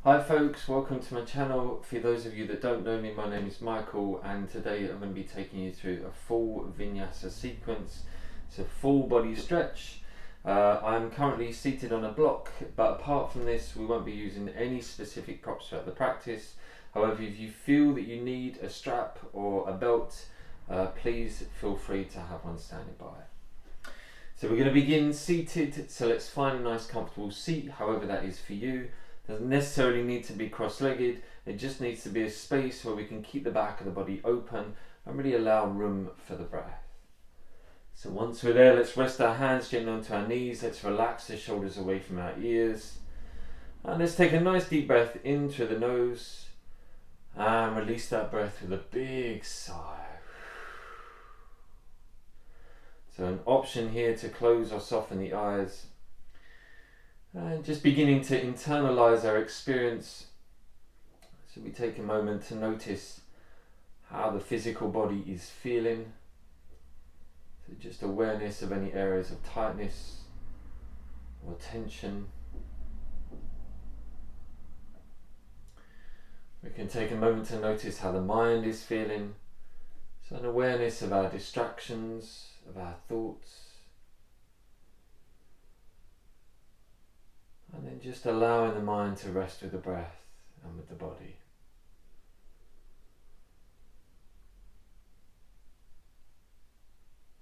Hi folks, welcome to my channel. For those of you that don't know me, my name is Michael, and today I'm going to be taking you through a full Vinyasa sequence. It's a full body stretch. I'm currently seated on a block, but apart from this we won't be using any specific props throughout the practice. However, if you feel that you need a strap or a belt, please feel free to have one standing by. So we're going to begin seated, so let's find a nice comfortable seat, however that is for you. Doesn't necessarily need to be cross-legged, it just needs to be a space where we can keep the back of the body open and really allow room for the breath. So once we're there, let's rest our hands gently onto our knees, let's relax the shoulders away from our ears. And let's take a nice deep breath in through the nose and release that breath with a big sigh. So an option here to close or soften the eyes. And just beginning to internalize our experience. So we take a moment to notice how the physical body is feeling. So just awareness of any areas of tightness or tension. We can take a moment to notice how the mind is feeling. So an awareness of our distractions, of our thoughts. And then just allowing the mind to rest with the breath and with the body.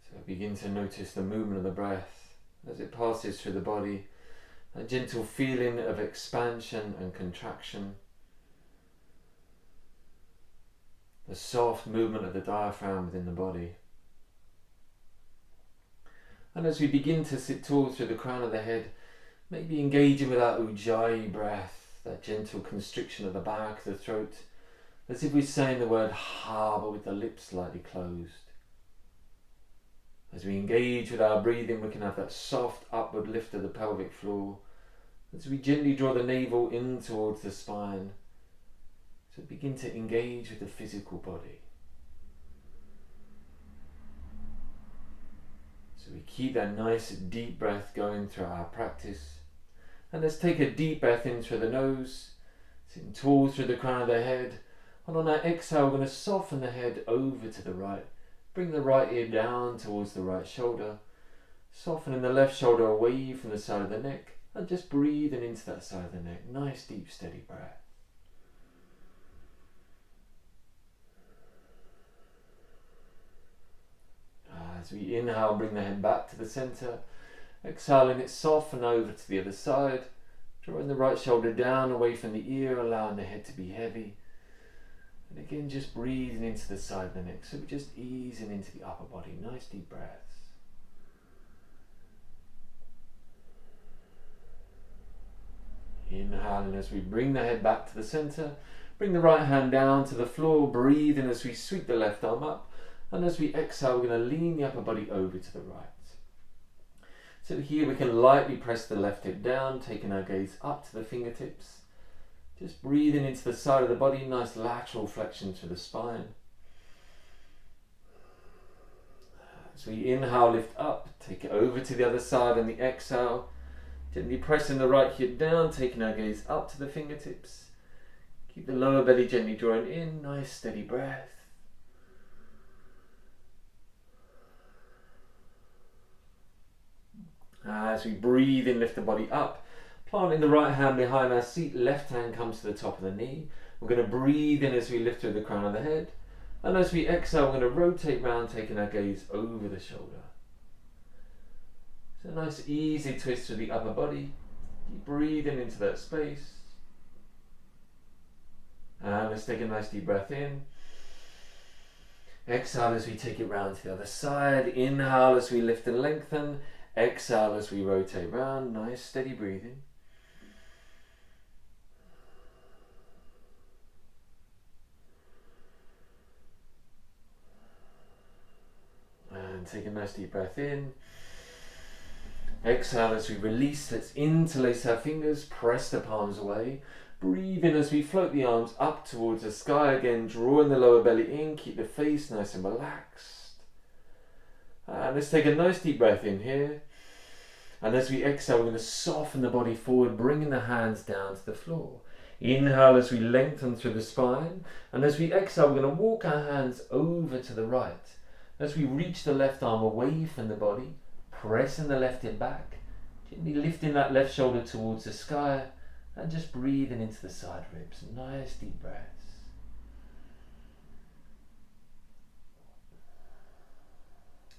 So begin to notice the movement of the breath as it passes through the body, a gentle feeling of expansion and contraction, the soft movement of the diaphragm within the body. And as we begin to sit tall through the crown of the head, maybe engaging with our ujjayi breath, that gentle constriction of the back of the throat, as if we're saying the word ha, but with the lips slightly closed. As we engage with our breathing, we can have that soft upward lift of the pelvic floor, as we gently draw the navel in towards the spine. So begin to engage with the physical body. So we keep that nice deep breath going through our practice. And let's take a deep breath in through the nose, sitting tall through the crown of the head. And on our exhale, we're going to soften the head over to the right. Bring the right ear down towards the right shoulder. Softening the left shoulder away from the side of the neck. And just breathing into that side of the neck. Nice, deep, steady breath. As we inhale, bring the head back to the center. Exhaling it, soften over to the other side, drawing the right shoulder down away from the ear, allowing the head to be heavy. And again, just breathing into the side of the neck, so we're just easing into the upper body. Nice deep breaths. Inhaling as we bring the head back to the center, bring the right hand down to the floor, breathing as we sweep the left arm up, and as we exhale, we're going to lean the upper body over to the right. So here we can lightly press the left hip down, taking our gaze up to the fingertips. Just breathing into the side of the body, nice lateral flexion through the spine. As we inhale, lift up, take it over to the other side on the exhale. Gently pressing the right hip down, taking our gaze up to the fingertips. Keep the lower belly gently drawing in, nice steady breath. As we breathe in, lift the body up, planting the right hand behind our seat, left hand comes to the top of the knee. We're going to breathe in as we lift through the crown of the head, and as we exhale, we're going to rotate round, taking our gaze over the shoulder. So a nice easy twist to the upper body. Keep breathing into that space. And let's take a nice deep breath in. Exhale as we take it round to the other side. Inhale as we lift and lengthen. Exhale as we rotate round, nice steady breathing. And take a nice deep breath in. Exhale as we release, let's interlace our fingers, press the palms away. Breathe in as we float the arms up towards the sky again, drawing the lower belly in, keep the face nice and relaxed. And let's take a nice deep breath in here. And as we exhale, we're going to soften the body forward, bringing the hands down to the floor. Inhale as we lengthen through the spine. And as we exhale, we're going to walk our hands over to the right. As we reach the left arm away from the body, pressing the left hip back, gently lifting that left shoulder towards the sky, and just breathing into the side ribs. Nice deep breaths.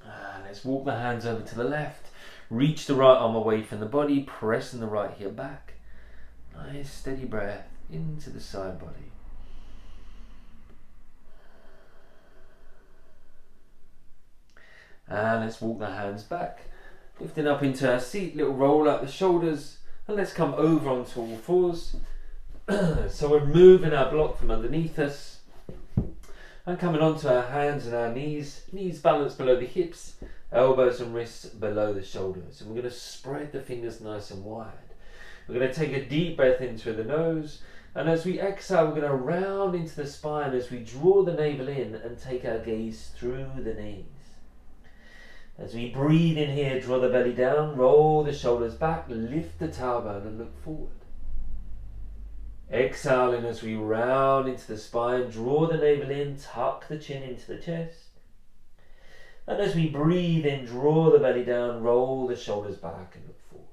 And let's walk the hands over to the left. Reach the right arm away from the body, pressing the right hip back. Nice steady breath into the side body. And let's walk the hands back, lifting up into our seat, little roll out the shoulders, and let's come over onto all fours. So we're moving our block from underneath us and coming onto our hands and our knees balanced below the hips, elbows and wrists below the shoulders. And we're going to spread the fingers nice and wide. We're going to take a deep breath in through the nose, and as we exhale, we're going to round into the spine as we draw the navel in and take our gaze through the knees. As we breathe in here, draw the belly down, roll the shoulders back, lift the tailbone and look forward. Exhaling as we round into the spine, draw the navel in, tuck the chin into the chest. And as we breathe in, draw the belly down, roll the shoulders back and look forward.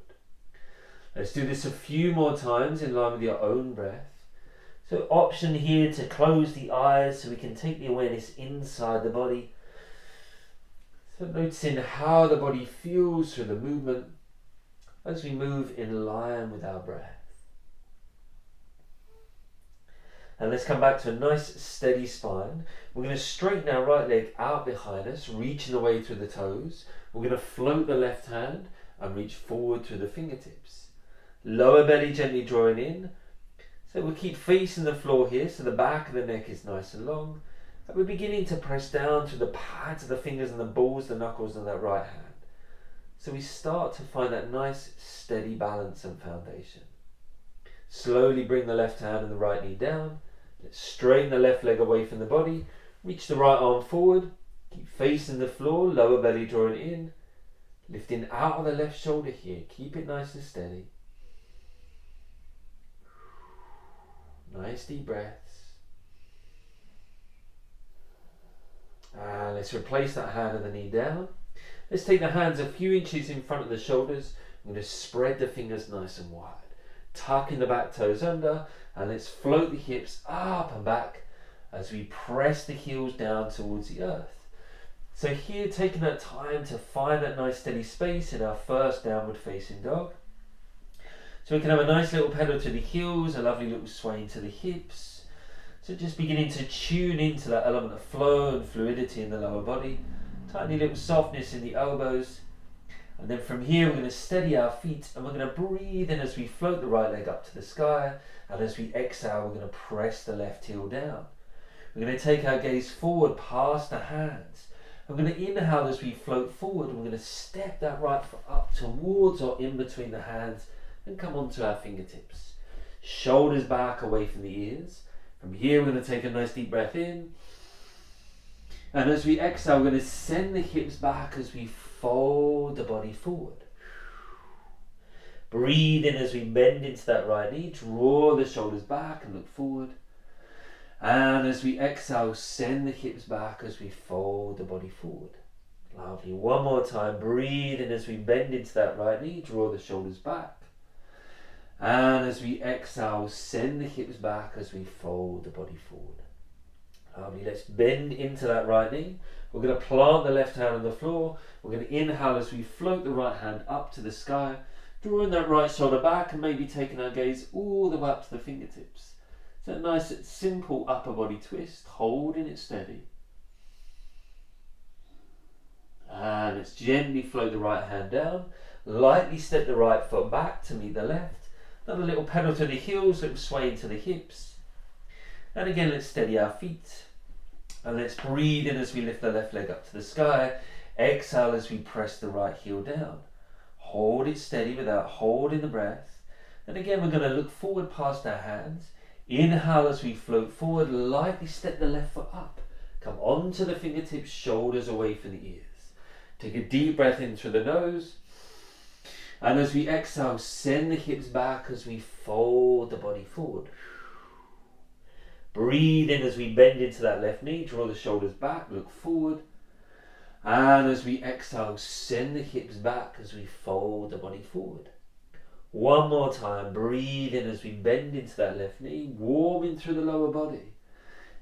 Let's do this a few more times in line with your own breath. So option here to close the eyes so we can take the awareness inside the body. So noticing how the body feels through the movement as we move in line with our breath. And let's come back to a nice steady spine. We're going to straighten our right leg out behind us, reaching away through the toes. We're going to float the left hand and reach forward through the fingertips. Lower belly gently drawing in. So we'll keep facing the floor here so the back of the neck is nice and long. And we're beginning to press down through the pads of the fingers and the balls, the knuckles on that right hand. So we start to find that nice steady balance and foundation. Slowly bring the left hand and the right knee down. Let's straighten the left leg away from the body. Reach the right arm forward. Keep facing the floor, lower belly drawing in. Lifting out of the left shoulder here. Keep it nice and steady. Nice deep breaths. And let's replace that hand and the knee down. Let's take the hands a few inches in front of the shoulders. I'm going to spread the fingers nice and wide. Tucking the back toes under, and let's float the hips up and back as we press the heels down towards the earth. So here, taking that time to find that nice steady space in our first downward facing dog. So we can have a nice little pedal to the heels, a lovely little sway into the hips. So just beginning to tune into that element of flow and fluidity in the lower body. Tiny little softness in the elbows. And then from here we're going to steady our feet and we're going to breathe in as we float the right leg up to the sky, and as we exhale we're going to press the left heel down. We're going to take our gaze forward past the hands. We're going to inhale as we float forward, and we're going to step that right foot up towards or in between the hands and come onto our fingertips. Shoulders back away from the ears. From here we're going to take a nice deep breath in, and as we exhale we're going to send the hips back as we fold the body forward. Breathe in as we bend into that right knee, draw the shoulders back and look forward. And as we exhale, send the hips back as we fold the body forward. Lovely. One more time. Breathe in as we bend into that right knee, draw the shoulders back. And as we exhale, send the hips back as we fold the body forward. Lovely. Let's bend into that right knee. We're going to plant the left hand on the floor. We're going to inhale as we float the right hand up to the sky, drawing that right shoulder back and maybe taking our gaze all the way up to the fingertips. So a nice simple upper body twist, holding it steady. And let's gently float the right hand down, lightly step the right foot back to meet the left. Another little pedal to the heels, little sway into the hips. And again, let's steady our feet. And let's breathe in as we lift the left leg up to the sky. Exhale as we press the right heel down. Hold it steady without holding the breath. And again, we're going to look forward past our hands. Inhale as we float forward, lightly step the left foot up. Come onto the fingertips, shoulders away from the ears. Take a deep breath in through the nose. And as we exhale, send the hips back as we fold the body forward. Breathe in as we bend into that left knee, draw the shoulders back, look forward. And as we exhale, send the hips back as we fold the body forward. One more time, breathe in as we bend into that left knee, warming through the lower body.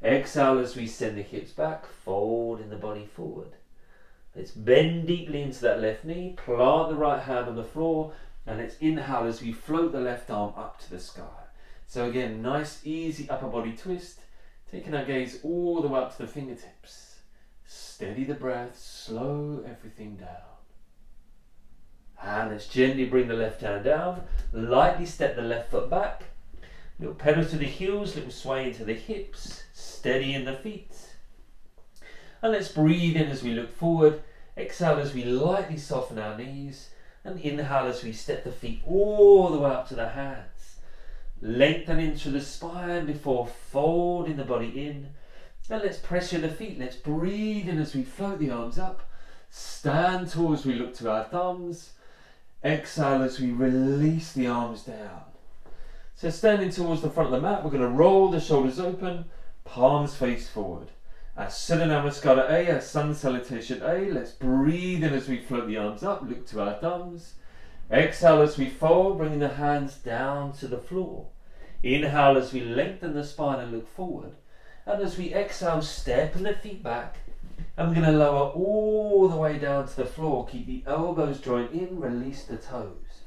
Exhale as we send the hips back, folding the body forward. Let's bend deeply into that left knee, plant the right hand on the floor, and let's inhale as we float the left arm up to the sky. So again, nice easy upper body twist, taking our gaze all the way up to the fingertips. Steady the breath, slow everything down. And let's gently bring the left hand down, lightly step the left foot back, little pedal to the heels, little sway into the hips, steady in the feet. And let's breathe in as we look forward, exhale as we lightly soften our knees, and inhale as we step the feet all the way up to the hands. Lengthen into the spine before folding the body in. And let's pressure the feet. Let's breathe in as we float the arms up. Stand tall as we look to our thumbs. Exhale as we release the arms down. So standing towards the front of the mat, we're going to roll the shoulders open, palms face forward. As Surya Namaskara A, as Sun Salutation A, let's breathe in as we float the arms up, look to our thumbs. Exhale as we fold, bringing the hands down to the floor. Inhale as we lengthen the spine and look forward. And as we exhale, stepping the feet back. And we're going to lower all the way down to the floor. Keep the elbows joined in, release the toes.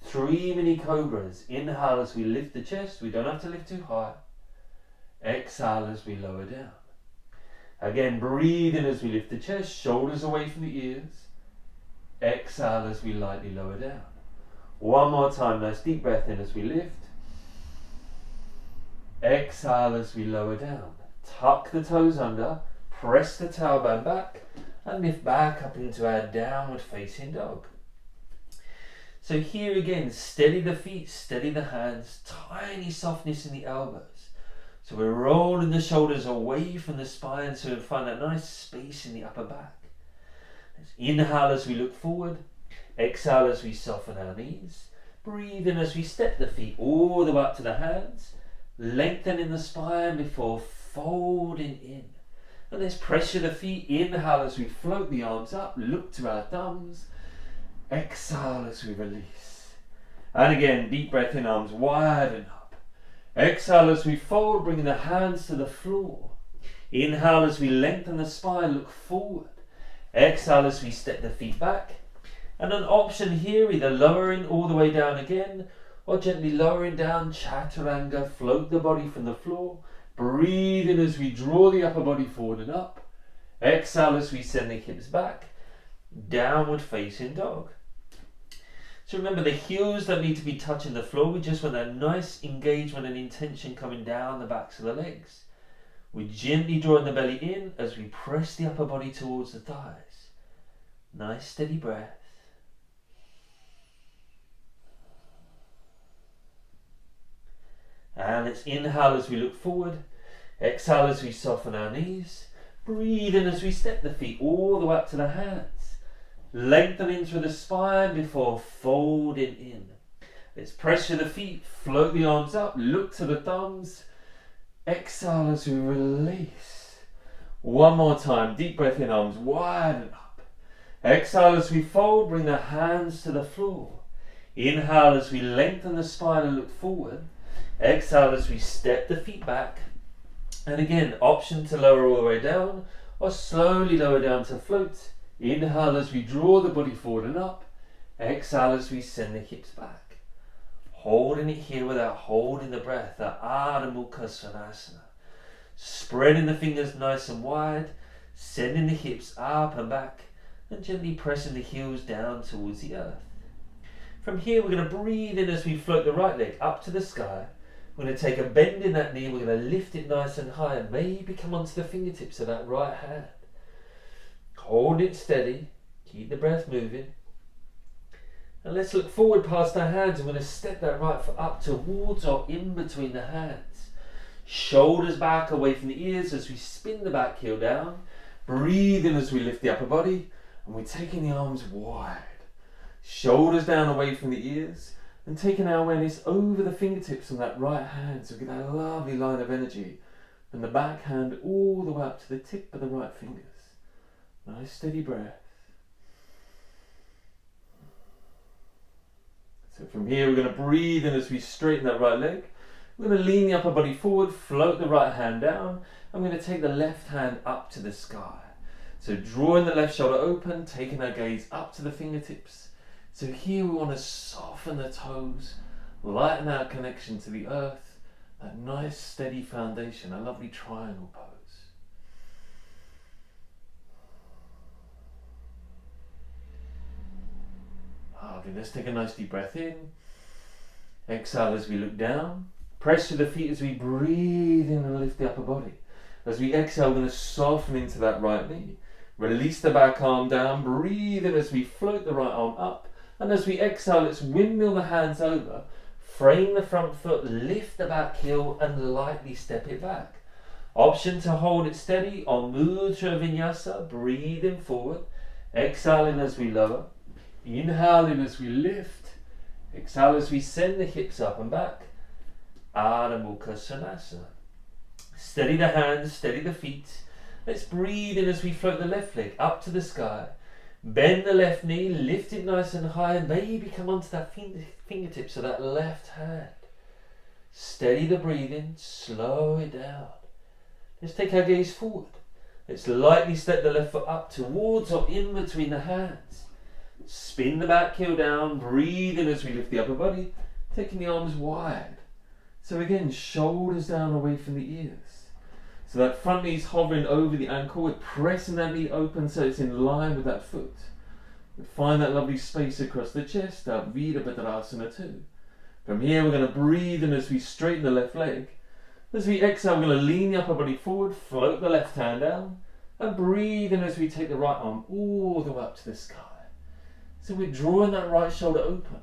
3 mini cobras. Inhale as we lift the chest. We don't have to lift too high. Exhale as we lower down. Again, breathe in as we lift the chest, shoulders away from the ears. Exhale as we lightly lower down. One more time, nice deep breath in as we lift. Exhale as we lower down. Tuck the toes under, press the tailbone back, and lift back up into our downward facing dog. So here again, steady the feet, steady the hands, tiny softness in the elbows. So we're rolling the shoulders away from the spine so we find that nice space in the upper back. Let's inhale as we look forward. Exhale as we soften our knees. Breathe in as we step the feet all the way up to the hands. Lengthening the spine before folding in. And let's pressure the feet. Inhale as we float the arms up. Look to our thumbs. Exhale as we release. And again, deep breath in, arms wide and up. Exhale as we fold, bringing the hands to the floor. Inhale as we lengthen the spine, look forward. Exhale as we step the feet back. And an option here, either lowering all the way down again, or gently lowering down, chaturanga, float the body from the floor. Breathe in as we draw the upper body forward and up. Exhale as we send the hips back. Downward facing dog. So remember, the heels don't need to be touching the floor. We just want that nice engagement and intention coming down the backs of the legs. We're gently drawing the belly in as we press the upper body towards the thighs. Nice steady breath. And let's inhale as we look forward. Exhale as we soften our knees. Breathe in as we step the feet all the way up to the hands. Lengthening through the spine before folding in. Let's pressure the feet, float the arms up, look to the thumbs. Exhale as we release. One more time, deep breath in, arms wide and up. Exhale as we fold, bring the hands to the floor. Inhale as we lengthen the spine and look forward. Exhale as we step the feet back. And again, option to lower all the way down or slowly lower down to float. Inhale as we draw the body forward and up. Exhale as we send the hips back. Holding it here without holding the breath. That Ardha Mukha Svanasana. Spreading the fingers nice and wide. Sending the hips up and back. And gently pressing the heels down towards the earth. From here we're going to breathe in as we float the right leg up to the sky. We're going to take a bend in that knee. We're going to lift it nice and high. And maybe come onto the fingertips of that right hand. Hold it steady, keep the breath moving. And let's look forward past our hands. I'm going to step that right foot up towards or in between the hands. Shoulders back away from the ears as we spin the back heel down. Breathe in as we lift the upper body. And we're taking the arms wide. Shoulders down away from the ears, and taking our awareness over the fingertips on that right hand, so we get that lovely line of energy from the back hand all the way up to the tip of the right fingers. Nice steady breath. So from here we're going to breathe in as we straighten that right leg. We're going to lean the upper body forward, float the right hand down. I'm going to take the left hand up to the sky. So drawing the left shoulder open, taking our gaze up to the fingertips. So here we want to soften the toes, lighten our connection to the earth, that nice steady foundation, a lovely triangle pose. Lovely. Let's take a nice deep breath in. Exhale as we look down. Press through the feet as we breathe in and lift the upper body. As we exhale, we're going to soften into that right knee. Release the back arm down. Breathe in as we float the right arm up. And as we exhale, let's windmill the hands over. Frame the front foot, lift the back heel, and lightly step it back. Option to hold it steady or move to a vinyasa. Breathing forward. Exhaling as we lower. Inhaling as we lift. Exhale as we send the hips up and back. Adho Mukha Svanasana. Steady the hands, steady the feet. Let's breathe in as we float the left leg up to the sky. Bend the left knee, lift it nice and high, and maybe come onto that fingertips of that left hand. Steady the breathing, slow it down. Let's take our gaze forward. Let's lightly step the left foot up towards or in between the hands. Spin the back heel down, breathe in as we lift the upper body, taking the arms wide. So again, shoulders down away from the ears. So that front knee's hovering over the ankle, we're pressing that knee open so it's in line with that foot. We find that lovely space across the chest, that Virabhadrasana too. From here we're going to breathe in as we straighten the left leg. As we exhale, we're going to lean the upper body forward, float the left hand down, and breathe in as we take the right arm all the way up to the sky. So we're drawing that right shoulder open,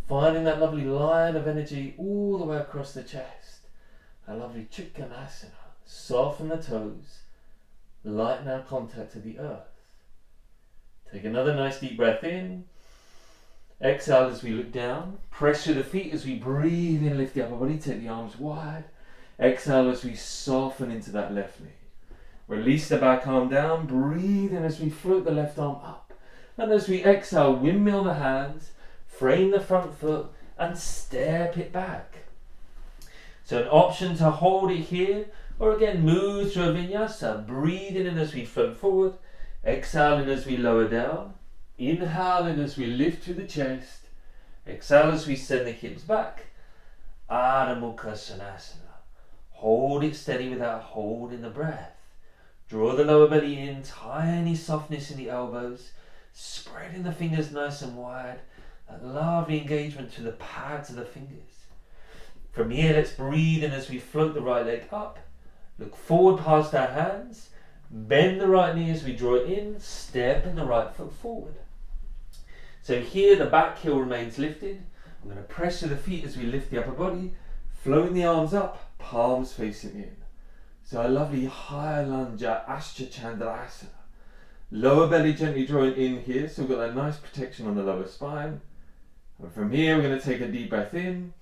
finding that lovely line of energy all the way across the chest. A lovely Trikonasana. Soften the toes, lighten our contact to the earth. Take another nice deep breath in. Exhale as we look down. Press through the feet as we breathe in, lift the upper body, take the arms wide. Exhale as we soften into that left knee. Release the back arm down, breathe in as we float the left arm up. And as we exhale, windmill the hands, frame the front foot, and step it back. So an option to hold it here, or again, move to a vinyasa. Breathing in as we float forward. Exhaling as we lower down. Inhaling as we lift through the chest. Exhale as we send the hips back. Adho Mukha Svanasana. Hold it steady without holding the breath. Draw the lower belly in. Tiny softness in the elbows. Spreading the fingers nice and wide. That lovely engagement to the pads of the fingers. From here, let's breathe in as we float the right leg up. Look forward past our hands. Bend the right knee as we draw it in. Step in the right foot forward. So here the back heel remains lifted. I'm going to press to the feet as we lift the upper body. Floating the arms up, palms facing in. So a lovely high lunge, Ashta Chandrasana. Lower belly gently drawing in here. So we've got that nice protection on the lower spine. And from here we're going to take a deep breath in.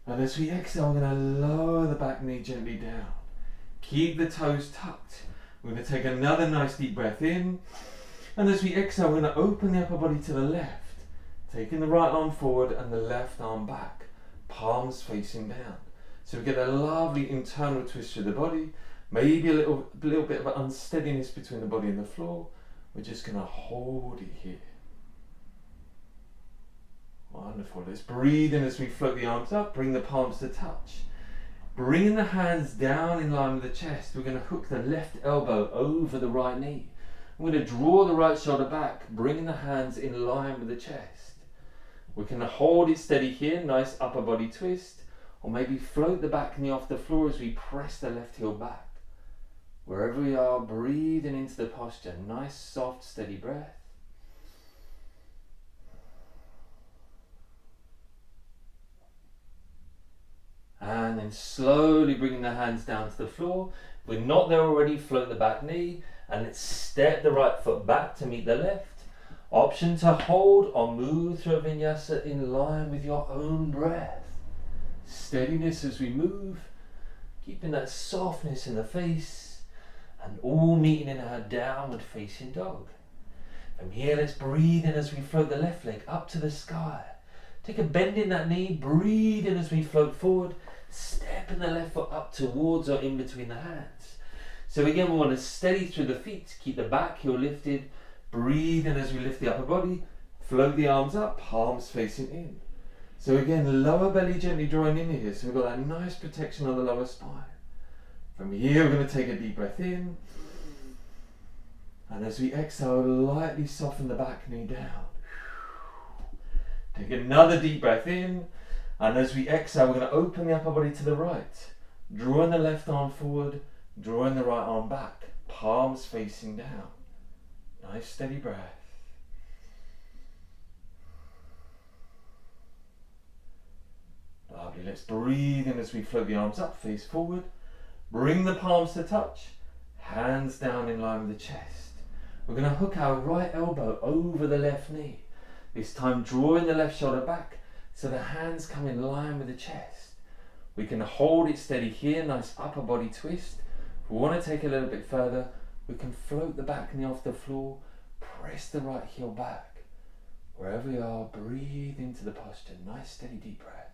And as we exhale, we're going to lower the back knee gently down. Keep the toes tucked. We're going to take another nice deep breath in. And as we exhale, we're going to open the upper body to the left. Taking the right arm forward and the left arm back. Palms facing down. So we get a lovely internal twist through the body. Maybe a little bit of unsteadiness between the body and the floor. We're just going to hold it here. Wonderful. Let's breathe in as we float the arms up, bring the palms to touch. Bringing the hands down in line with the chest, we're going to hook the left elbow over the right knee. We're going to draw the right shoulder back, bringing the hands in line with the chest. We can hold it steady here, nice upper body twist, or maybe float the back knee off the floor as we press the left heel back. Wherever we are, breathing into the posture, nice soft steady breath. And then slowly bringing the hands down to the floor. If we're not there already, float the back knee. And let's step the right foot back to meet the left. Option to hold or move through a vinyasa in line with your own breath. Steadiness as we move, keeping that softness in the face, and all meeting in our downward facing dog. From here, let's breathe in as we float the left leg up to the sky. Take a bend in that knee, breathe in as we float forward, stepping the left foot up towards or in between the hands. So again, we want to steady through the feet, keep the back heel lifted, breathe in as we lift the upper body, float the arms up, palms facing in. So again, lower belly gently drawing in here, so we've got that nice protection on the lower spine. From here, we're going to take a deep breath in, and as we exhale, lightly soften the back knee down. Take another deep breath in, and as we exhale, we're going to open the upper body to the right, drawing the left arm forward, drawing the right arm back, palms facing down. Nice steady breath. Lovely. Let's breathe in as we float the arms up, face forward. Bring the palms to touch, hands down in line with the chest. We're going to hook our right elbow over the left knee. This time drawing the left shoulder back so the hands come in line with the chest. We can hold it steady here, nice upper body twist. If we want to take a little bit further, we can float the back knee off the floor, press the right heel back. Wherever we are, breathe into the posture. Nice steady deep breath.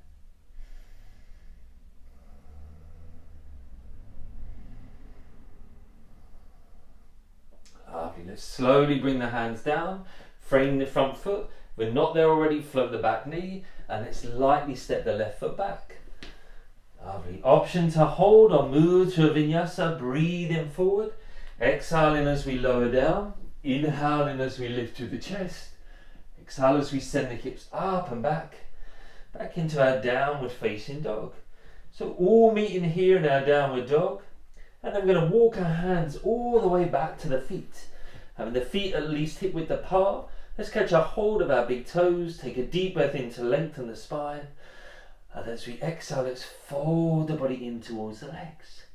Lovely. Let's slowly bring the hands down, frame the front foot. We're not there already, float the back knee, and let's lightly step the left foot back. Lovely. Option to hold or move to a vinyasa. Breathe in forward, exhaling as we lower down, inhaling as we lift through the chest, exhale as we send the hips up and back into our downward facing dog. So all meeting here in our downward dog. And then we're going to walk our hands all the way back to the feet. Having the feet at least hip width apart. Let's catch a hold of our big toes. Take a deep breath in to lengthen the spine. And as we exhale, let's fold the body in towards the legs.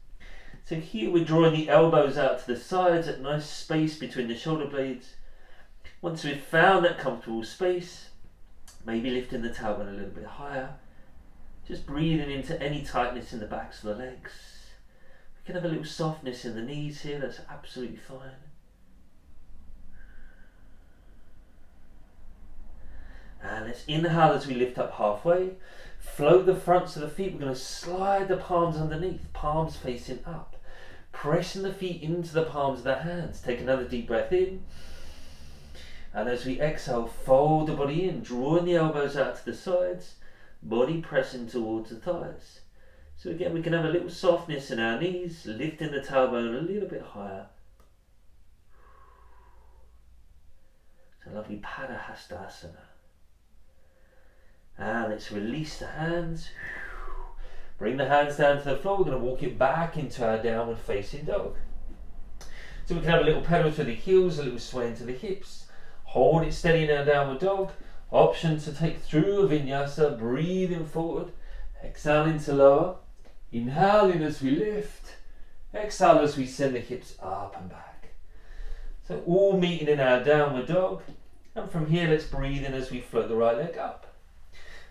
So here we're drawing the elbows out to the sides at nice space between the shoulder blades. Once we've found that comfortable space, maybe lifting the tailbone a little bit higher. Just breathing into any tightness in the backs of the legs. You can have a little softness in the knees here, that's absolutely fine. And let's inhale as we lift up halfway. Float the fronts of the feet. We're going to slide the palms underneath, palms facing up. Pressing the feet into the palms of the hands. Take another deep breath in. And as we exhale, fold the body in, drawing the elbows out to the sides, body pressing towards the thighs. So again, we can have a little softness in our knees, lifting the tailbone a little bit higher. It's a lovely Padahastasana. And let's release the hands. Bring the hands down to the floor. We're going to walk it back into our downward facing dog. So we can have a little pedal to the heels, a little sway into the hips. Hold it steady in our downward dog. Option to take through a vinyasa, breathing forward, exhaling to lower. Inhaling as we lift, exhale as we send the hips up and back. So all meeting in our downward dog. And from here, let's breathe in as we float the right leg up.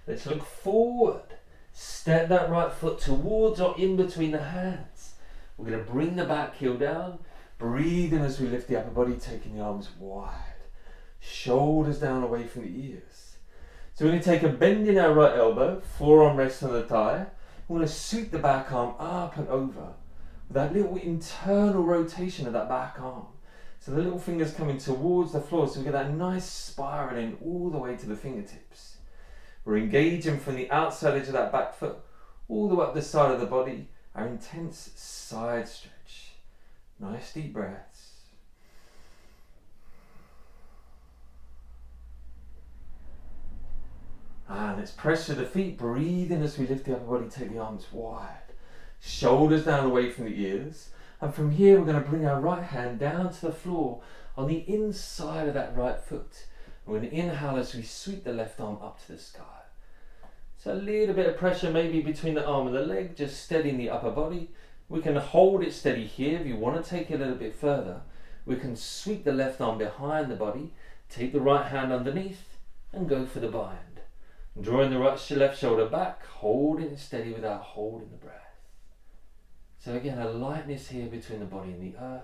Let's look forward. Step that right foot towards or in between the hands. We're going to bring the back heel down. Breathe in as we lift the upper body, taking the arms wide. Shoulders down away from the ears. So we're going to take a bend in our right elbow, forearm rests on the thigh. We're going to sweep the back arm up and over with that little internal rotation of that back arm. So the little fingers coming towards the floor, so we get that nice spiraling all the way to the fingertips. We're engaging from the outside edge of that back foot all the way up the side of the body, our intense side stretch. Nice deep breaths. And let's press through the feet, breathe in as we lift the upper body, take the arms wide. Shoulders down away from the ears. And from here we're going to bring our right hand down to the floor on the inside of that right foot. We're going to inhale as we sweep the left arm up to the sky. So a little bit of pressure maybe between the arm and the leg, just steadying the upper body. We can hold it steady here. If you want to take it a little bit further, we can sweep the left arm behind the body, Take the right hand underneath and go for the bind. Drawing the left shoulder back, holding it steady without holding the breath. So again, a lightness here between the body and the earth.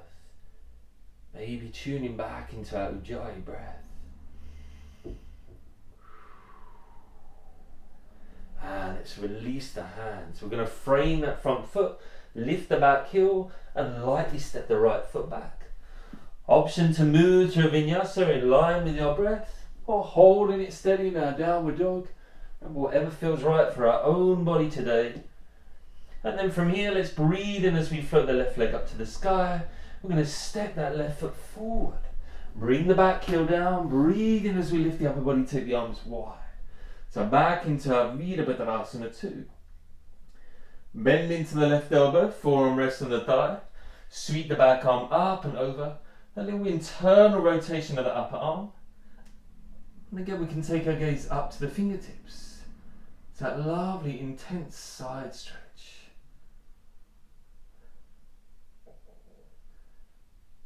Maybe tuning back into our Ujjayi breath. And let's release the hands. We're going to frame that front foot, lift the back heel, and lightly step the right foot back. Option to move to a vinyasa in line with your breath, or holding it steady in our downward dog, and whatever feels right for our own body today. And then from here, let's breathe in as we float the left leg up to the sky. We're going to step that left foot forward. Bring the back heel down. Breathe in as we lift the upper body, take the arms wide. So back into our Virabhadrasana 2. Bend into the left elbow, forearm rests on the thigh. Sweep the back arm up and over. A little internal rotation of the upper arm. And again, we can take our gaze up to the fingertips. It's that lovely, intense side stretch.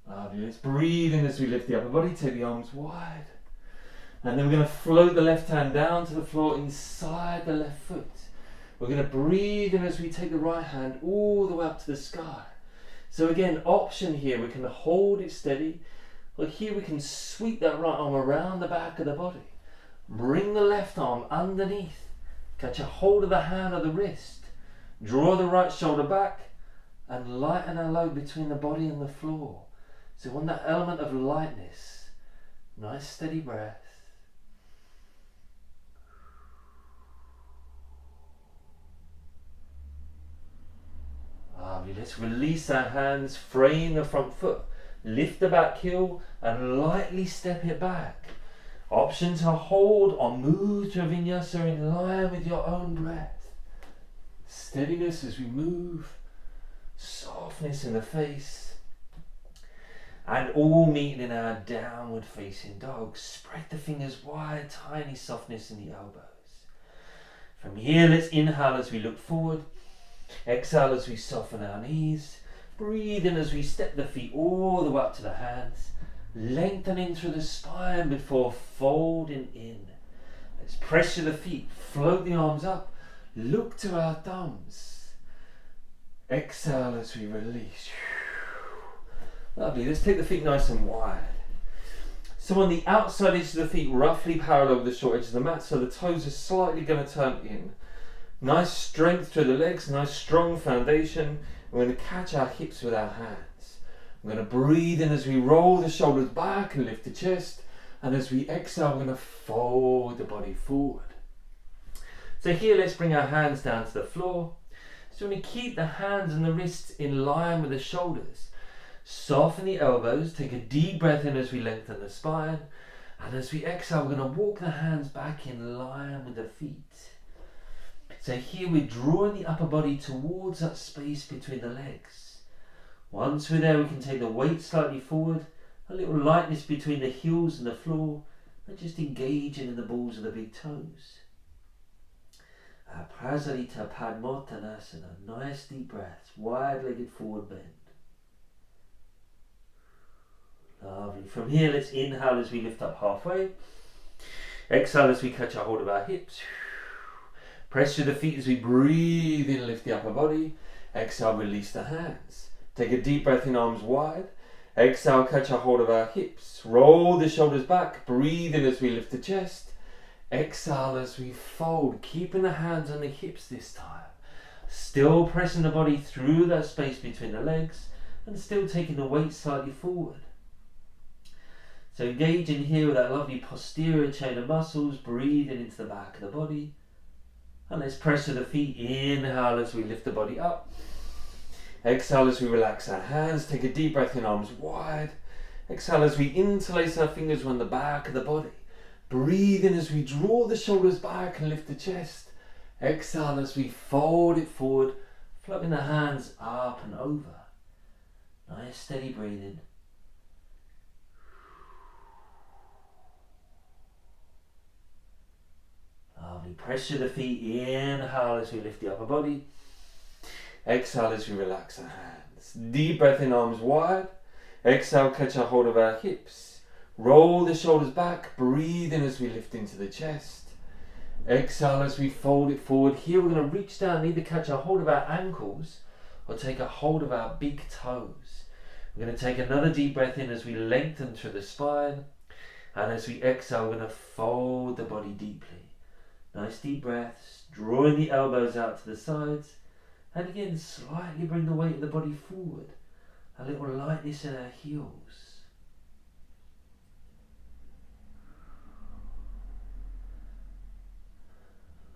Lovely. Let's breathe in as we lift the upper body, take the arms wide. And then we're going to float the left hand down to the floor inside the left foot. We're going to breathe in as we take the right hand all the way up to the sky. So again, option here, we can hold it steady. Or here we can sweep that right arm around the back of the body. Bring the left arm underneath. Catch a hold of the hand or the wrist. Draw the right shoulder back and lighten our load between the body and the floor. So on that element of lightness, nice steady breath. Lovely. Let's release our hands, frame the front foot, lift the back heel and lightly step it back. Option to hold or move to a vinyasa in line with your own breath. Steadiness as we move, softness in the face, and all meeting in our downward facing dog. Spread the fingers wide, tiny softness in the elbows. From here, let's inhale as we look forward. Exhale as we soften our knees. Breathe in as we step the feet all the way up to the hands. Lengthening through the spine before folding in. Let's pressure the feet, float the arms up, look to our thumbs. Exhale as we release. Lovely, let's take the feet nice and wide. So on the outside edge of the feet, roughly parallel with the short edge of the mat, so the toes are slightly going to turn in. Nice strength through the legs, nice strong foundation. We're going to catch our hips with our hands. We're going to breathe in as we roll the shoulders back and lift the chest. And as we exhale, we're going to fold the body forward. So here, let's bring our hands down to the floor. So we're going to keep the hands and the wrists in line with the shoulders. Soften the elbows, take a deep breath in as we lengthen the spine. And as we exhale, we're going to walk the hands back in line with the feet. So here we're drawing the upper body towards that space between the legs. Once we're there, we can take the weight slightly forward, a little lightness between the heels and the floor, and just engaging in the balls of the big toes. Prasarita Padmottanasana, nice deep breaths, wide-legged forward bend. Lovely. From here, let's inhale as we lift up halfway. Exhale as we catch a hold of our hips. Press through the feet as we breathe in, lift the upper body. Exhale, release the hands. Take a deep breath in, arms wide. Exhale, catch a hold of our hips. Roll the shoulders back. Breathe in as we lift the chest. Exhale as we fold, keeping the hands on the hips this time. Still pressing the body through that space between the legs and still taking the weight slightly forward. So engaging here with that lovely posterior chain of muscles, breathing into the back of the body. And let's press to the feet. Inhale as we lift the body up. Exhale as we relax our hands. Take a deep breath in, arms wide. Exhale as we interlace our fingers on the back of the body. Breathe in as we draw the shoulders back and lift the chest. Exhale as we fold it forward, floating the hands up and over. Nice steady breathing. Lovely. Pressure the feet. Inhale as we lift the upper body. Exhale as we relax our hands. Deep breath in, arms wide. Exhale, catch a hold of our hips. Roll the shoulders back, breathe in as we lift into the chest. Exhale as we fold it forward. Here we're going to reach down, either catch a hold of our ankles or take a hold of our big toes. We're going to take another deep breath in as we lengthen through the spine. And as we exhale, we're going to fold the body deeply. Nice deep breaths, drawing the elbows out to the sides. And again, slightly bring the weight of the body forward. A little lightness in our heels.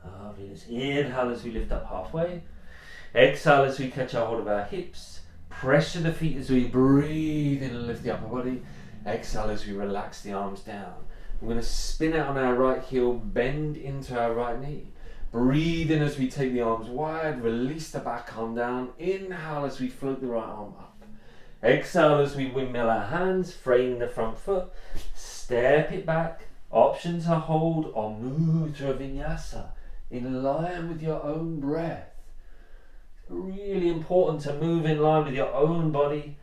Lovely. Let's inhale as we lift up halfway. Exhale as we catch a hold of our hips. Pressure the feet as we breathe in and lift the upper body. Exhale as we relax the arms down. We're going to spin out on our right heel, bend into our right knee. Breathe in as we take the arms wide, release the back arm down. Inhale as we float the right arm up. Exhale as we windmill our hands, framing the front foot. Step it back. Option to hold or move to a vinyasa in line with your own breath. Really important to move in line with your own body.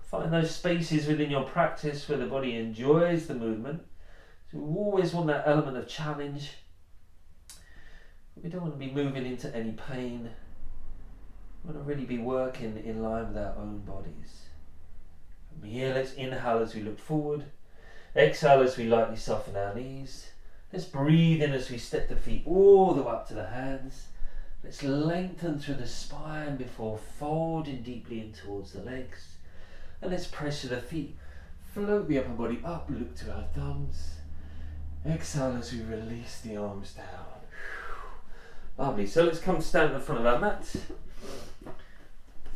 Find those spaces within your practice where the body enjoys the movement. So we always want that element of challenge. We don't want to be moving into any pain. We want to really be working in line with our own bodies. From here, let's inhale as we look forward. Exhale as we lightly soften our knees. Let's breathe in as we step the feet all the way up to the hands. Let's lengthen through the spine before folding deeply in towards the legs. And let's pressure the feet. Float the upper body up, look to our thumbs. Exhale as we release the arms down. Lovely. So let's come stand at the front of our mat.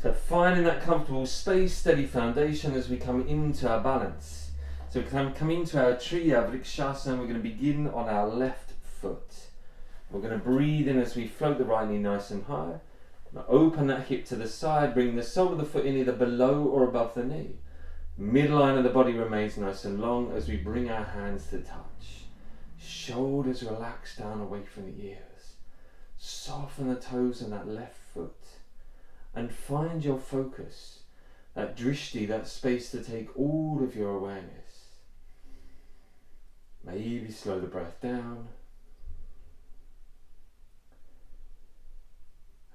So finding that comfortable space, steady foundation as we come into our balance. So we can come into our tree, our Vrikshasana, and we're going to begin on our left foot. We're going to breathe in as we float the right knee nice and high. Now open that hip to the side, bring the sole of the foot in either below or above the knee. Midline of the body remains nice and long as we bring our hands to touch. Shoulders relax down away from the ears. Soften the toes on that left foot. And find your focus, that drishti, that space to take all of your awareness. Maybe slow the breath down.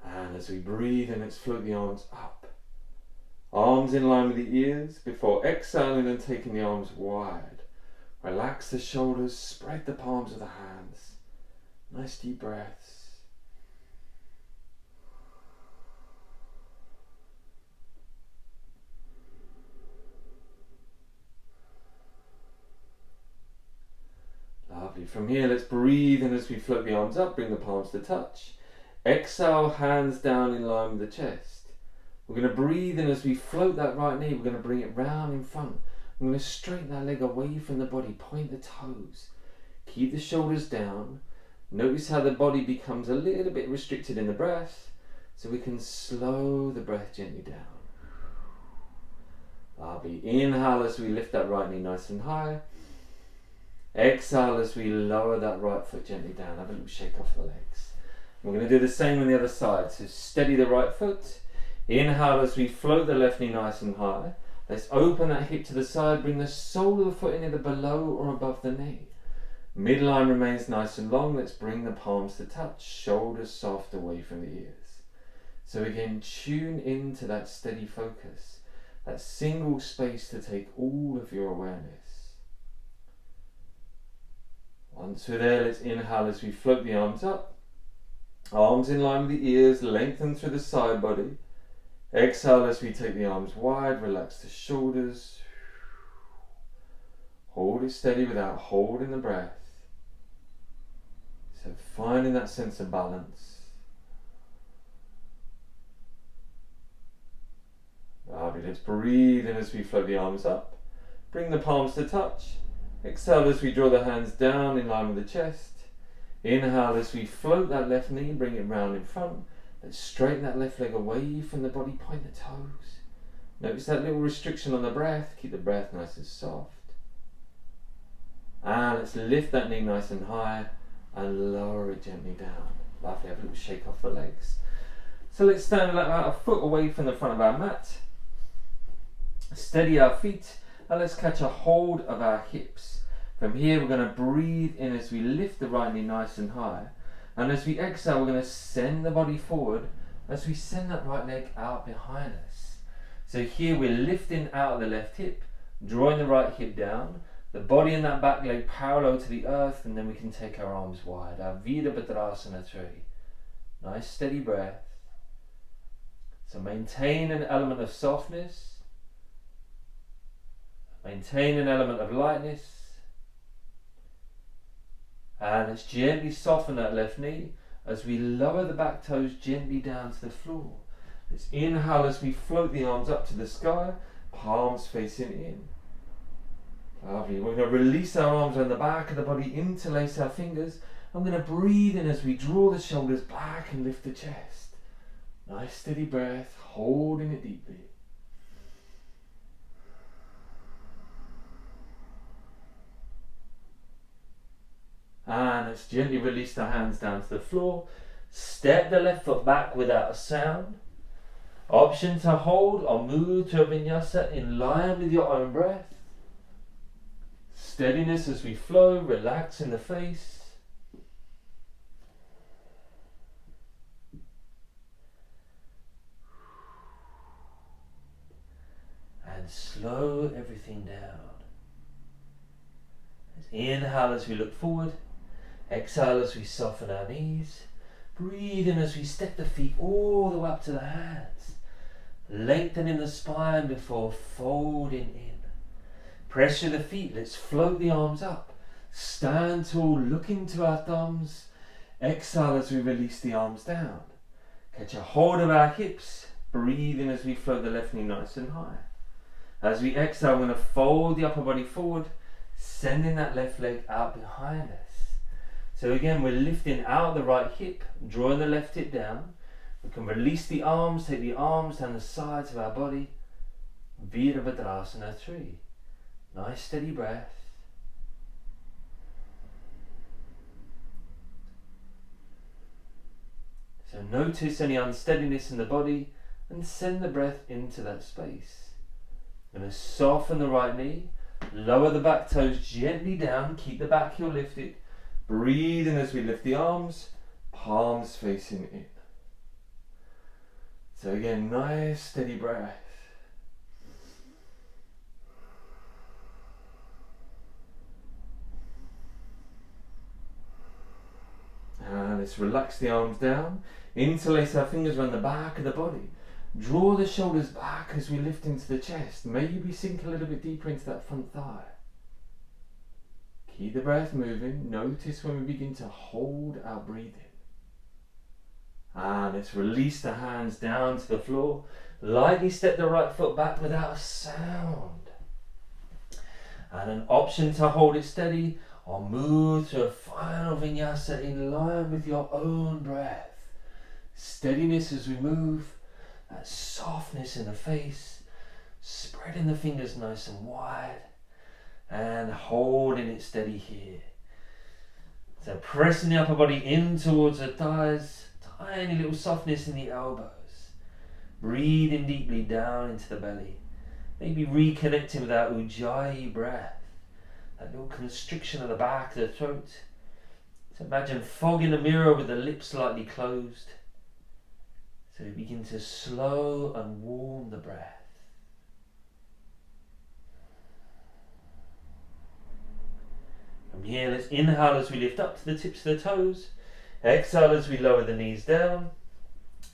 And as we breathe in, let's float the arms up. Arms in line with the ears before exhaling and taking the arms wide. Relax the shoulders, spread the palms of the hands. Nice deep breaths. Lovely. From here, let's breathe in as we float the arms up, bring the palms to touch. Exhale, hands down in line with the chest. We're going to breathe in as we float that right knee. We're going to bring it round in front. I'm going to straighten that leg away from the body, point the toes. Keep the shoulders down. Notice how the body becomes a little bit restricted in the breath, so we can slow the breath gently down. Lovely. Inhale as we lift that right knee nice and high. Exhale as we lower that right foot gently down. Have a little shake off the legs. We're going to do the same on the other side. So steady the right foot. Inhale as we float the left knee nice and high. Let's open that hip to the side. Bring the sole of the foot in either below or above the knee. Midline remains nice and long. Let's bring the palms to touch. Shoulders soft away from the ears. So again, tune into that steady focus. That single space to take all of your awareness. Once we're there, let's inhale as we float the arms up. Arms in line with the ears, lengthen through the side body. Exhale as we take the arms wide, relax the shoulders. Hold it steady without holding the breath. So finding that sense of balance. Lovely. Let's breathe in as we float the arms up. Bring the palms to touch. Exhale as we draw the hands down in line with the chest. Inhale as we float that left knee, bring it round in front. Let's straighten that left leg away from the body, point the toes. Notice that little restriction on the breath. Keep the breath nice and soft. And let's lift that knee nice and high and lower it gently down. Lovely. Have a little shake off the legs. So let's stand about a foot away from the front of our mat. Steady our feet. And let's catch a hold of our hips. From here, we're going to breathe in as we lift the right knee nice and high. And as we exhale, we're going to send the body forward as we send that right leg out behind us. So here we're lifting out of the left hip, drawing the right hip down, the body and that back leg parallel to the earth, and then we can take our arms wide. Our Virabhadrasana 3. Nice steady breath. So maintain an element of softness. Maintain an element of lightness. And let's gently soften that left knee as we lower the back toes gently down to the floor. Let's inhale as we float the arms up to the sky, palms facing in. Lovely. We're going to release our arms around the back of the body, interlace our fingers. I'm going to breathe in as we draw the shoulders back and lift the chest. Nice steady breath, holding it deeply. And let's gently release the hands down to the floor. Step the left foot back without a sound. Option to hold or move to a vinyasa in line with your own breath. Steadiness as we flow, relax in the face. And slow everything down. Let's inhale as we look forward. Exhale as we soften our knees. Breathe in as we step the feet all the way up to the hands. Lengthening the spine before folding in. Pressure the feet, let's float the arms up. Stand tall, look into our thumbs. Exhale as we release the arms down. Catch a hold of our hips. Breathe in as we float the left knee nice and high. As we exhale, we're going to fold the upper body forward, sending that left leg out behind us. So again, we're lifting out the right hip, drawing the left hip down. We can release the arms, take the arms down the sides of our body. Virabhadrasana 3. Nice steady breath. So notice any unsteadiness in the body and send the breath into that space. I'm going to soften the right knee, lower the back toes gently down, keep the back heel lifted. Breathe in as we lift the arms, palms facing in. So again, nice steady breath. And let's relax the arms down, interlace our fingers around the back of the body. Draw the shoulders back as we lift into the chest. Maybe sink a little bit deeper into that front thigh. Keep the breath moving. Notice when we begin to hold our breathing. And let's release the hands down to the floor. Lightly step the right foot back without a sound. And an option to hold it steady or move to a final vinyasa in line with your own breath. Steadiness as we move. That softness in the face. Spreading the fingers nice and wide. And holding it steady here. So pressing the upper body in towards the thighs. Tiny little softness in the elbows. Breathing deeply down into the belly. Maybe reconnecting with that Ujjayi breath. That little constriction at the back of the throat. So imagine fog in the mirror with the lips slightly closed. So we begin to slow and warm the breath. From here, let's inhale as we lift up to the tips of the toes. Exhale as we lower the knees down.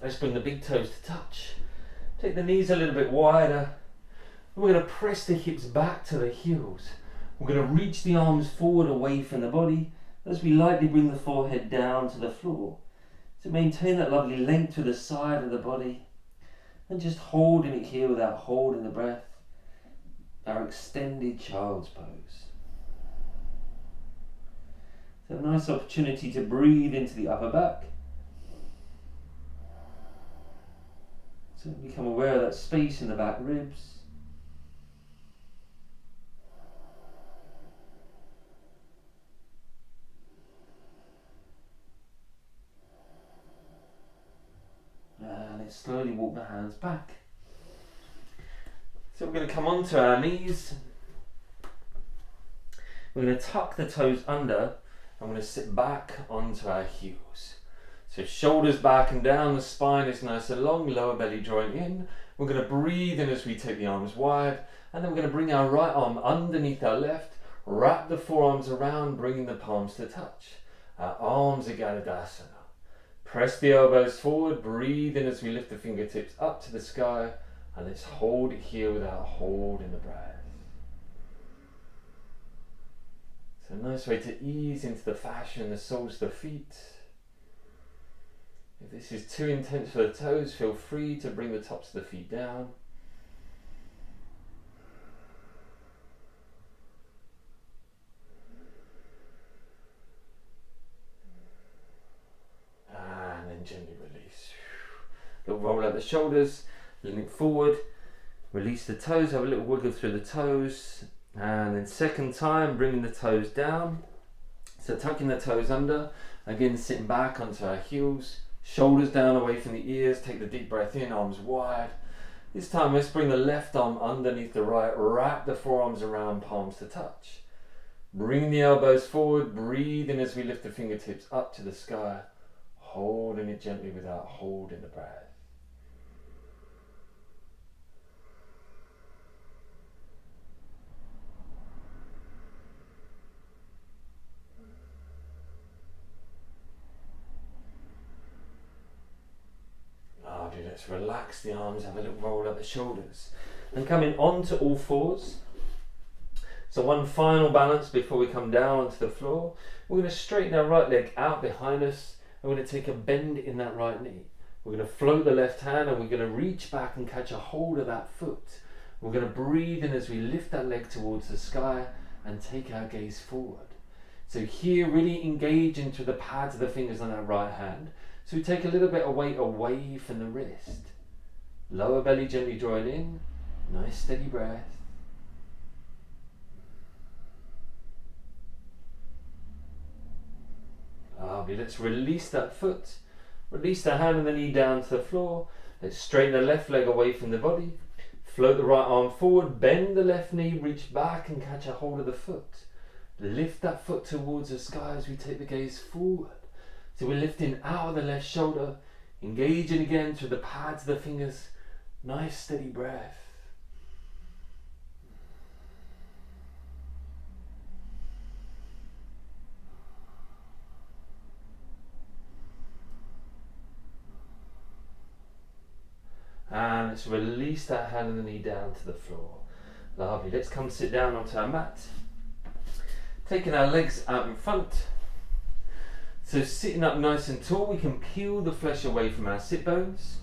Let's bring the big toes to touch. Take the knees a little bit wider. We're going to press the hips back to the heels. We're going to reach the arms forward away from the body as we lightly bring the forehead down to the floor. So maintain that lovely length to the side of the body and just holding it here without holding the breath. Our extended child's pose. So a nice opportunity to breathe into the upper back. So become aware of that space in the back ribs. And let's slowly walk the hands back. So we're going to come onto our knees, We're going to tuck the toes under. I'm going to sit back onto our heels. So shoulders back and down, the spine is nice and long, lower belly drawing in. We're going to breathe in as we take the arms wide, and then we're going to bring our right arm underneath our left, wrap the forearms around, bringing the palms to touch. Our arms are Ganadasana. Press the elbows forward, breathe in as we lift the fingertips up to the sky, and let's hold it here without holding the breath. It's a nice way to ease into the fascia and the soles of the feet. If this is too intense for the toes, feel free to bring the tops of the feet down. And then gently release. Little roll out the shoulders, leaning forward, release the toes, have a little wiggle through the toes, and then second time, bringing the toes down. So tucking the toes under, again sitting back onto our heels, shoulders down away from the ears, take the deep breath in, arms wide. This time let's bring the left arm underneath the right, wrap the forearms around, palms to touch. Bring the elbows forward, breathe in as we lift the fingertips up to the sky, holding it gently without holding the breath. Let's relax the arms, have a little roll up the shoulders. And coming onto all fours. So one final balance before we come down onto the floor. We're going to straighten our right leg out behind us. And we're going to take a bend in that right knee. We're going to float the left hand and we're going to reach back and catch a hold of that foot. We're going to breathe in as we lift that leg towards the sky and take our gaze forward. So here, really engage into the pads of the fingers on our right hand. So we take a little bit of weight away from the wrist. Lower belly gently drawing in. Nice steady breath. Lovely. Let's release that foot. Release the hand and the knee down to the floor. Let's straighten the left leg away from the body. Float the right arm forward. Bend the left knee. Reach back and catch a hold of the foot. Lift that foot towards the sky as we take the gaze forward. So we're lifting out of the left shoulder, engaging again through the pads of the fingers. Nice steady breath. And let's release that hand and the knee down to the floor. Lovely. Let's come sit down onto our mat. Taking our legs out in front. So sitting up nice and tall, we can peel the flesh away from our sit bones.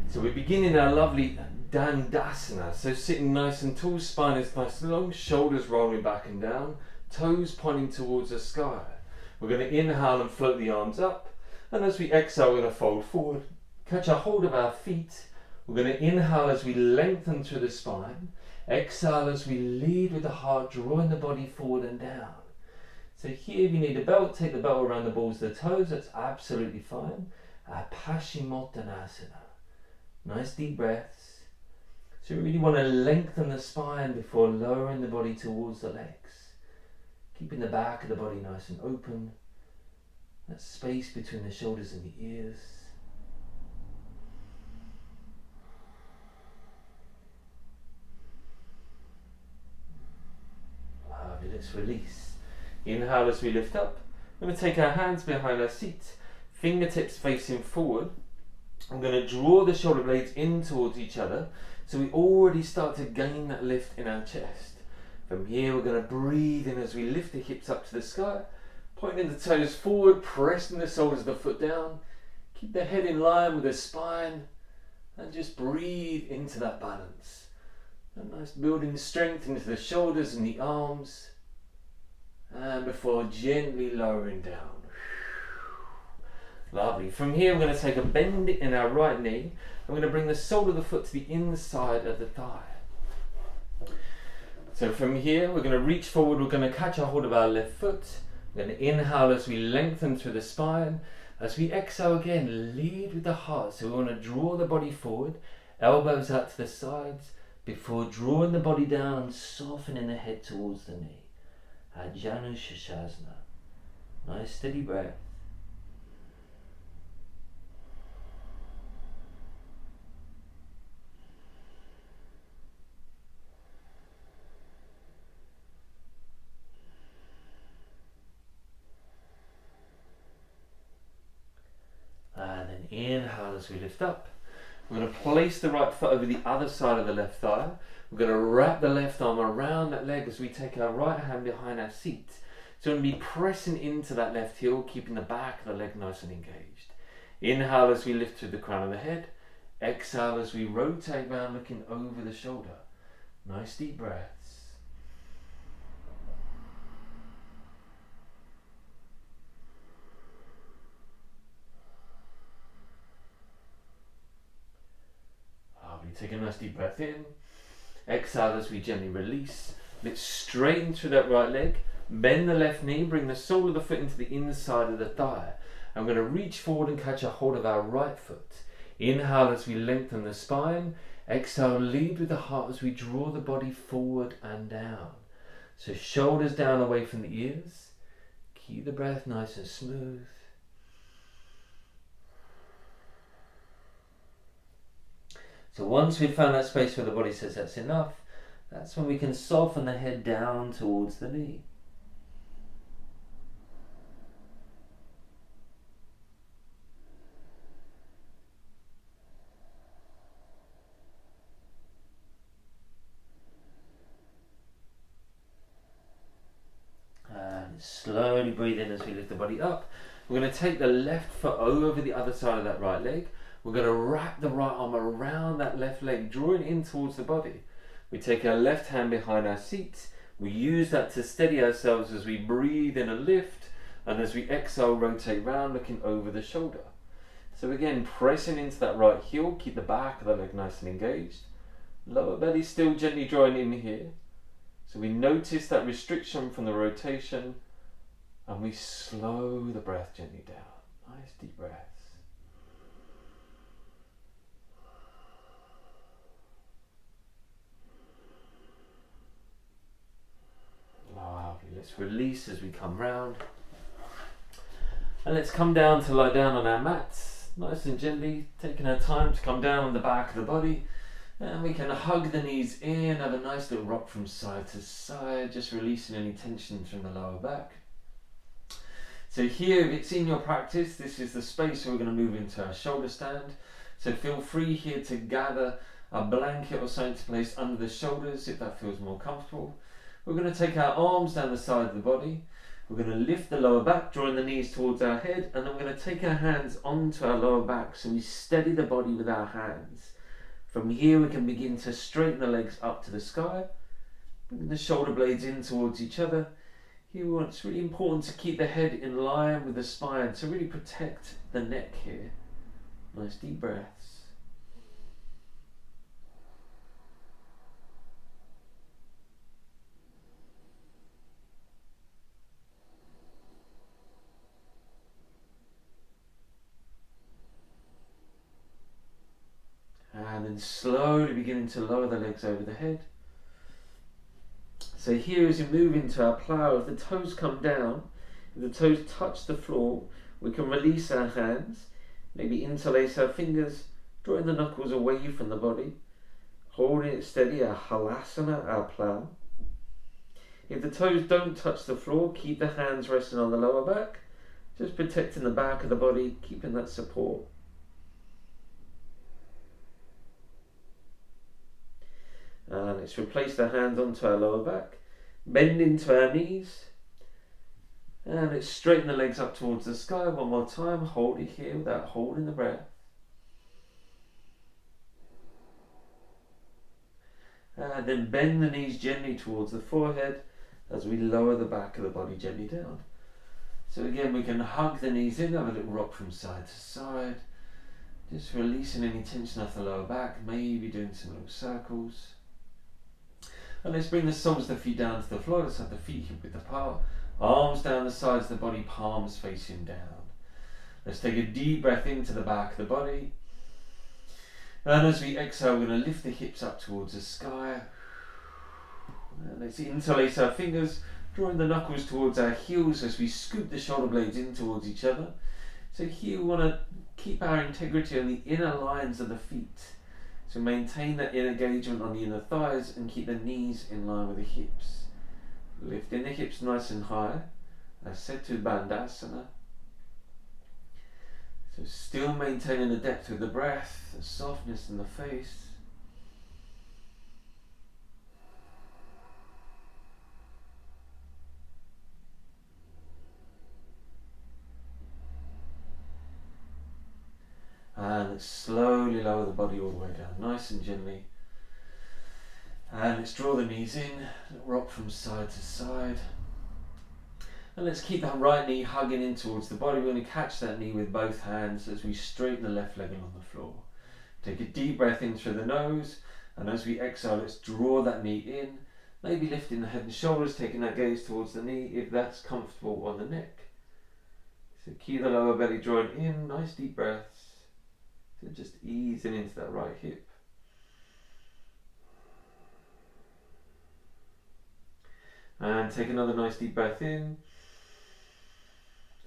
So we're beginning our lovely Dandasana. So sitting nice and tall, spine is nice and long, shoulders rolling back and down, toes pointing towards the sky. We're going to inhale and float the arms up. And as we exhale, we're going to fold forward, catch a hold of our feet. We're going to inhale as we lengthen through the spine. Exhale as we lead with the heart, drawing the body forward and down. So here, if you need a belt, take the belt around the balls of the toes. That's absolutely fine. Paschimottanasana. Nice deep breaths. So you really want to lengthen the spine before lowering the body towards the legs. Keeping the back of the body nice and open. That space between the shoulders and the ears. Lovely. Let's release. Inhale as we lift up. We're going to take our hands behind our seat, fingertips facing forward. I'm going to draw the shoulder blades in towards each other, so we already start to gain that lift in our chest. From here, we're going to breathe in as we lift the hips up to the sky, pointing the toes forward, pressing the soles of the foot down. Keep the head in line with the spine, and just breathe into that balance. A nice building strength into the shoulders and the arms. And before gently lowering down. Lovely. From here, we're going to take a bend in our right knee. I'm going to bring the sole of the foot to the inside of the thigh. So from here, we're going to reach forward. We're going to catch a hold of our left foot. We're going to inhale as we lengthen through the spine. As we exhale again, lead with the heart. So we want to draw the body forward, elbows out to the sides, before drawing the body down and softening the head towards the knee. Ajanu Shashasana. Nice steady breath. And then inhale as we lift up. We're going to place the right foot over the other side of the left thigh. We're going to wrap the left arm around that leg as we take our right hand behind our seat. So we're going to be pressing into that left heel, keeping the back of the leg nice and engaged. Inhale as we lift to the crown of the head. Exhale as we rotate round, looking over the shoulder. Nice deep breaths. Take a nice deep breath in. Exhale as we gently release. Let's straighten through that right leg. Bend the left knee. Bring the sole of the foot into the inside of the thigh. I'm going to reach forward and catch a hold of our right foot. Inhale as we lengthen the spine. Exhale, lead with the heart as we draw the body forward and down. So shoulders down away from the ears. Keep the breath nice and smooth. So once we've found that space where the body says that's enough, that's when we can soften the head down towards the knee. And slowly breathe in as we lift the body up. We're going to take the left foot over the other side of that right leg. We're going to wrap the right arm around that left leg, drawing in towards the body. We take our left hand behind our seat. We use that to steady ourselves as we breathe in a lift, and as we exhale, rotate round, looking over the shoulder. So again, pressing into that right heel, keep the back of the leg nice and engaged. Lower belly still gently drawing in here. So we notice that restriction from the rotation, and we slow the breath gently down. Nice deep breaths. Lovely. Let's release as we come round. And let's come down to lie down on our mats, nice and gently, taking our time to come down on the back of the body. And we can hug the knees in, have a nice little rock from side to side, just releasing any tension from the lower back. So here, if it's in your practice, this is the space where we're going to move into our shoulder stand. So feel free here to gather a blanket or something to place under the shoulders if that feels more comfortable. We're going to take our arms down the side of the body. We're going to lift the lower back, drawing the knees towards our head, and then we're going to take our hands onto our lower back so we steady the body with our hands. From here we can begin to straighten the legs up to the sky, bring the shoulder blades in towards each other. Here it's really important to keep the head in line with the spine, to really protect the neck here. Nice deep breaths. And then slowly beginning to lower the legs over the head. So here as we move into our plough, if the toes come down, if the toes touch the floor, we can release our hands, maybe interlace our fingers, drawing the knuckles away from the body, holding it steady, our halasana, our plough. If the toes don't touch the floor, keep the hands resting on the lower back, just protecting the back of the body, keeping that support. And let's replace the hands onto our lower back, bend into our knees, and let's straighten the legs up towards the sky one more time. Hold it here without holding the breath. And then bend the knees gently towards the forehead as we lower the back of the body gently down. So again, we can hug the knees in, have a little rock from side to side, just releasing any tension off the lower back, maybe doing some little circles. And let's bring the soles of the feet down to the floor. Let's have the feet hip width apart. Arms down the sides of the body, palms facing down. Let's take a deep breath into the back of the body. And as we exhale, we're going to lift the hips up towards the sky. And let's interlace our fingers, Drawing the knuckles towards our heels as we scoop the shoulder blades in towards each other. So here we want to keep our integrity on the inner lines of the feet. So maintain that inner engagement on the inner thighs and keep the knees in line with the hips. Lifting the hips nice and high. Setu Bandhasana. So still maintaining the depth of the breath, the softness in the face. And let's slowly lower the body all the way down, nice and gently. And let's draw the knees in, rock from side to side. And let's keep that right knee hugging in towards the body. We're going to catch that knee with both hands as we straighten the left leg along the floor. Take a deep breath in through the nose, and as we exhale, let's draw that knee in. Maybe lifting the head and shoulders, taking that gaze towards the knee if that's comfortable on the neck. So keep the lower belly drawing in, nice deep breaths. So just easing into that right hip. And take another nice deep breath in.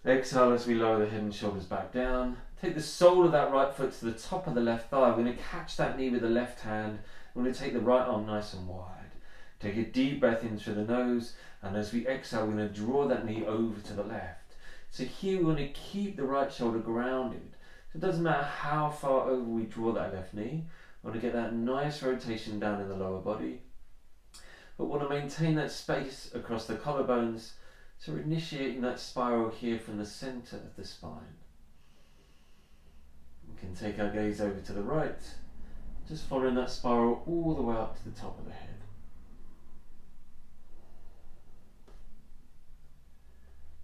Exhale as we lower the head and shoulders back down. Take the sole of that right foot to the top of the left thigh. We're going to catch that knee with the left hand. We're going to take the right arm nice and wide. Take a deep breath in through the nose, and as we exhale, we're going to draw that knee over to the left. So here we're going to keep the right shoulder grounded. So it doesn't matter how far over we draw that left knee. We want to get that nice rotation down in the lower body. But we want to maintain that space across the collarbones. So we're initiating that spiral here from the center of the spine. We can take our gaze over to the right, just following that spiral all the way up to the top of the head.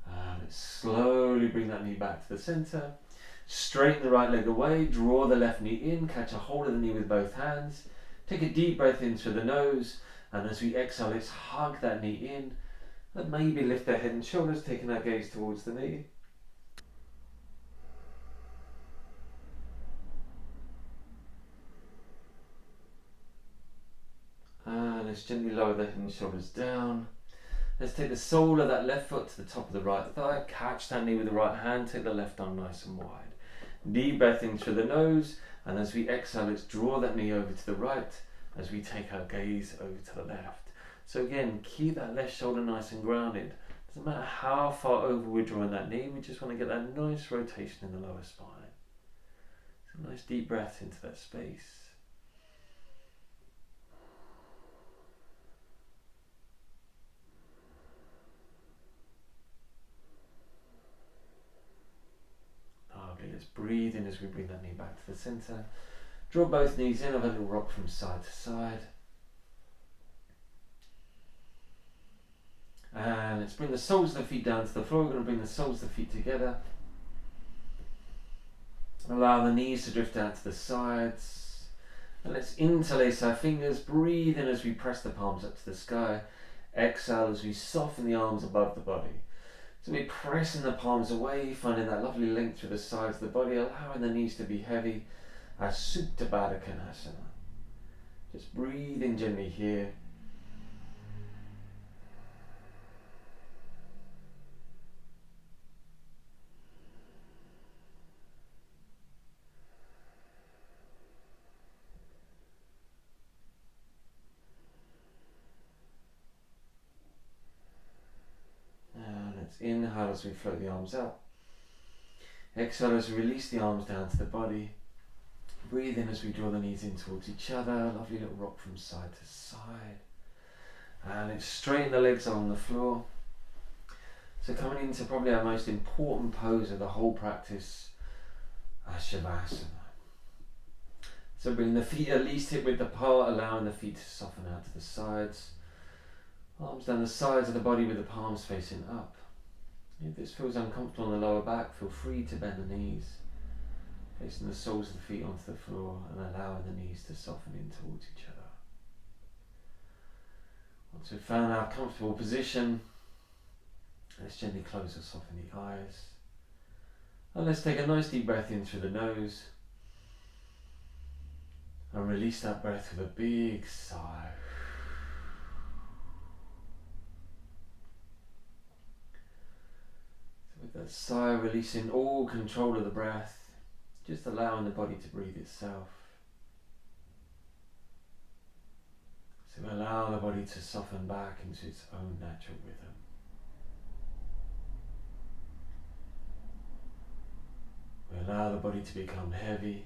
And let's slowly bring that knee back to the center. Straighten the right leg away, draw the left knee in, catch a hold of the knee with both hands. Take a deep breath in through the nose, and as we exhale, let's hug that knee in. And maybe lift our head and shoulders, taking our gaze towards the knee. And let's gently lower the head and shoulders down. Let's take the sole of that left foot to the top of the right thigh. Catch that knee with the right hand, take the left arm nice and wide. Deep breath in through the nose, and as we exhale, let's draw that knee over to the right as we take our gaze over to the left. So again, keep that left shoulder nice and grounded. Doesn't matter how far over we're drawing that knee, we just want to get that nice rotation in the lower spine. So nice deep breath into that space. Lovely, let's breathe in as we bring that knee back to the center. Draw both knees in, have a little rock from side to side. And let's bring the soles of the feet down to the floor. We're going to bring the soles of the feet together. Allow the knees to drift out to the sides. And let's interlace our fingers. Breathe in as we press the palms up to the sky. Exhale as we soften the arms above the body. So we're pressing the palms away, finding that lovely length through the sides of the body, allowing the knees to be heavy. As Supta Baddha Konasana. Just breathe in gently here. Inhale as we float the arms out. Exhale as we release the arms down to the body. Breathe in as we draw the knees in towards each other. Lovely little rock from side to side. And let's straighten the legs along the floor. So coming into probably our most important pose of the whole practice, Shavasana. So bring the feet at least hip width apart, allowing the feet to soften out to the sides. Arms down the sides of the body with the palms facing up. If this feels uncomfortable on the lower back, feel free to bend the knees, placing the soles of the feet onto the floor and allowing the knees to soften in towards each other. Once we've found our comfortable position, let's gently close or soften the eyes. And let's take a nice deep breath in through the nose and release that breath with a big sigh. That sigh, releasing all control of the breath, just allowing the body to breathe itself. So allow the body to soften back into its own natural rhythm. We allow the body to become heavy.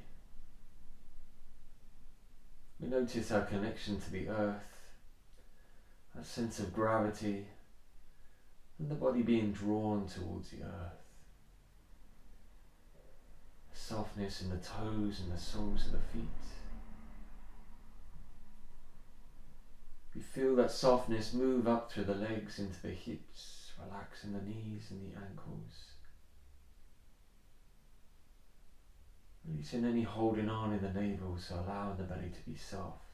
We notice our connection to the earth, that sense of gravity, and the body being drawn towards the earth. Softness in the toes and the soles of the feet. We feel that softness move up through the legs into the hips, relaxing the knees and the ankles. Releasing any holding on in the navel, so allowing the belly to be soft.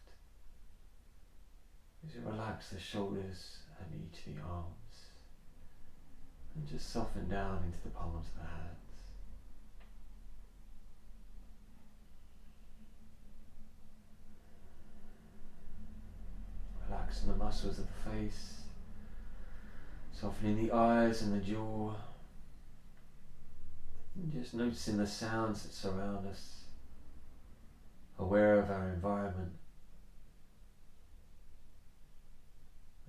As you relax the shoulders and each of the arms. And just soften down into the palms of the hands. Relaxing the muscles of the face, softening the eyes and the jaw, and just noticing the sounds that surround us, aware of our environment.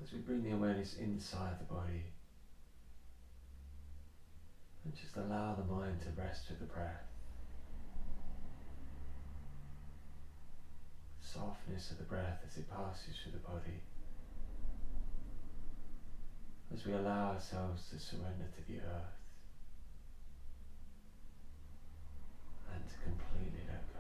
As we bring the awareness inside the body, and just allow the mind to rest with the breath. Softness of the breath as it passes through the body, as we allow ourselves to surrender to the earth and to completely let go.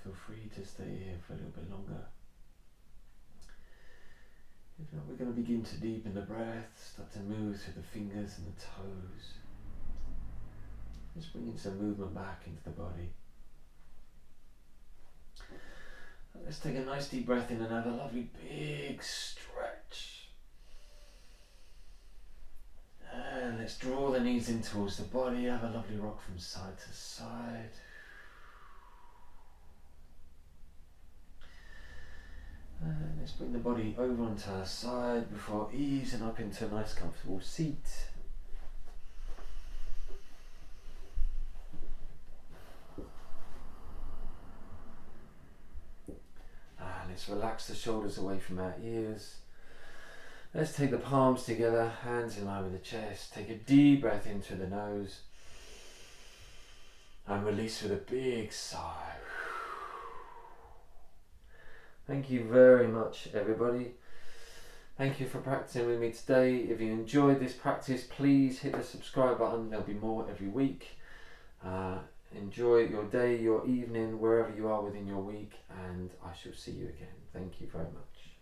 Feel free to stay here for a little bit longer. If not, we're going to begin to deepen the breath, start to move through the fingers and the toes. Just bringing some movement back into the body. Let's take a nice deep breath in and have a lovely big stretch. And let's draw the knees in towards the body, have a lovely rock from side to side. And let's bring the body over onto our side before easing up into a nice comfortable seat. And let's relax the shoulders away from our ears. Let's take the palms together, hands in line with the chest. Take a deep breath in through the nose. And release with a big sigh. Thank you very much, everybody. Thank you for practicing with me today. If you enjoyed this practice, please hit the subscribe button. There'll be more every week. Enjoy your day, your evening, wherever you are within your week, and I shall see you again. Thank you very much.